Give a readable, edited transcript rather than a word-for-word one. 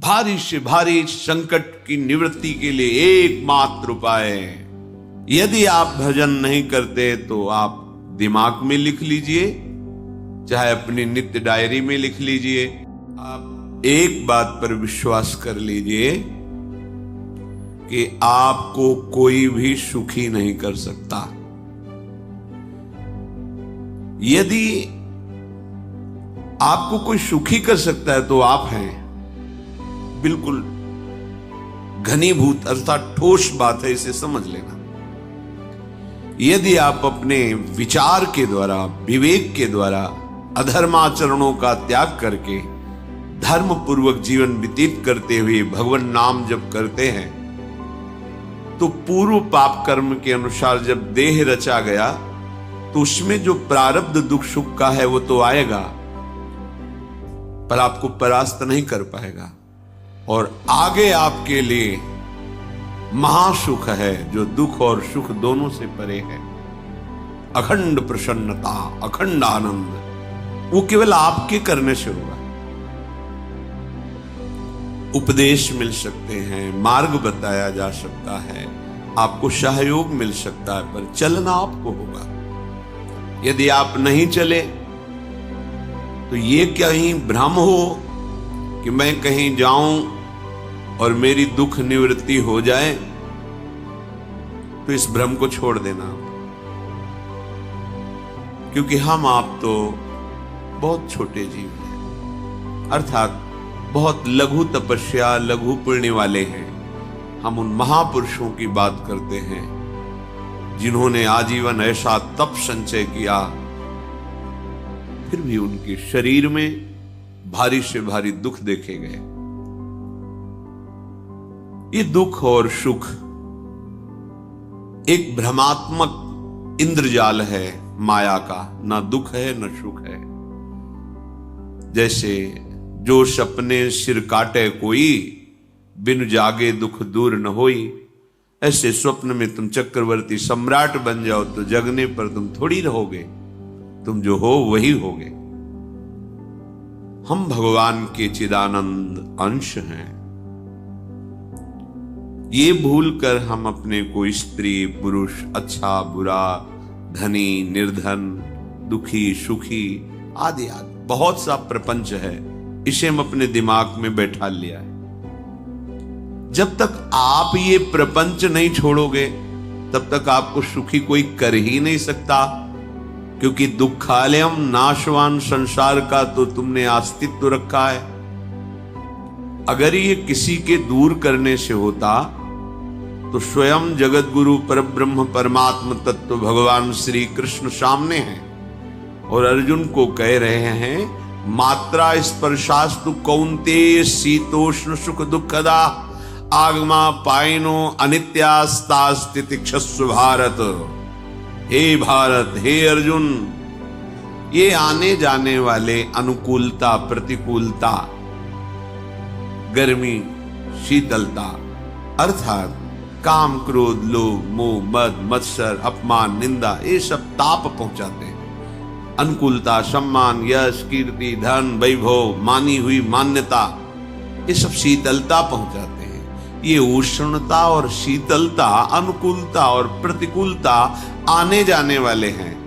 भारी से भारी संकट की निवृत्ति के लिए एकमात्र उपाय है। यदि आप भजन नहीं करते तो आप दिमाग में लिख लीजिए, चाहे अपनी नित्य डायरी में लिख लीजिए। आप एक बात पर विश्वास कर लीजिए कि आपको कोई भी सुखी नहीं कर सकता। यदि आपको कोई सुखी कर सकता है तो आप हैं। बिल्कुल घनीभूत अर्थात ठोस बात है, इसे समझ लेना। यदि आप अपने विचार के द्वारा, विवेक के द्वारा अधर्माचरणों का त्याग करके धर्म पूर्वक जीवन व्यतीत करते हुए भगवान नाम जप करते हैं, तो पूर्व पाप कर्म के अनुसार जब देह रचा गया तो उसमें जो प्रारब्ध दुख सुख का है वो तो आएगा, पर आपको परास्त नहीं कर पाएगा। और आगे आपके लिए महासुख है जो दुख और सुख दोनों से परे है। अखंड प्रसन्नता, अखंड आनंद, वो केवल आपके करने से होगा। उपदेश मिल सकते हैं, मार्ग बताया जा सकता है, आपको सहयोग मिल सकता है, पर चलना आपको होगा। यदि आप नहीं चले तो ये कहीं भ्रम हो कि मैं कहीं जाऊं और मेरी दुख निवृत्ति हो जाए, तो इस भ्रम को छोड़ देना। क्योंकि हम आप तो बहुत छोटे जीव हैं, अर्थात बहुत लघु तपस्या, लघु पुण्य वाले हैं। हम उन महापुरुषों की बात करते हैं जिन्होंने आजीवन ऐसा तप संचय किया, फिर भी उनके शरीर में भारी से भारी दुख देखे गए। ये दुख और सुख एक भ्रमात्मक इंद्रजाल है माया का, ना दुख है न सुख है। जैसे जो सपने सिर काटे कोई, बिन जागे दुख दूर न होई। ऐसे स्वप्न में तुम चक्रवर्ती सम्राट बन जाओ तो जगने पर तुम थोड़ी रहोगे, तुम जो हो वही होगे। हम भगवान के चिदानंद अंश हैं। ये भूल कर हम अपने को स्त्री पुरुष, अच्छा बुरा, धनी निर्धन, दुखी सुखी आदि आदि बहुत सा प्रपंच है, इसे हम अपने दिमाग में बैठा लिया है। जब तक आप ये प्रपंच नहीं छोड़ोगे तब तक आपको सुखी कोई कर ही नहीं सकता, क्योंकि दुखालयम नाशवान संसार का तो तुमने अस्तित्व रखा है। अगर ये किसी के दूर करने से होता तो स्वयं जगत गुरु परब्रह्म परमात्म तत्व भगवान श्री कृष्ण सामने हैं और अर्जुन को कह रहे हैं, मात्रा स्पर्शास्तु कौन्तेय शीतोष्ण सुख दुखदा आगमा पायनो अनित्यास्तास्तितिक्षस्व भारत। हे भारत, हे अर्जुन, ये आने जाने वाले अनुकूलता प्रतिकूलता, गर्मी शीतलता, अर्थात काम क्रोध लोभ मोह मद मत्सर अपमान निंदा, ये सब ताप पहुंचाते हैं। अनुकूलता सम्मान यश कीर्ति धन वैभव, मानी हुई मान्यता, ये सब शीतलता पहुंचाते हैं। ये उष्णता और शीतलता, अनुकूलता और प्रतिकूलता आने जाने वाले हैं।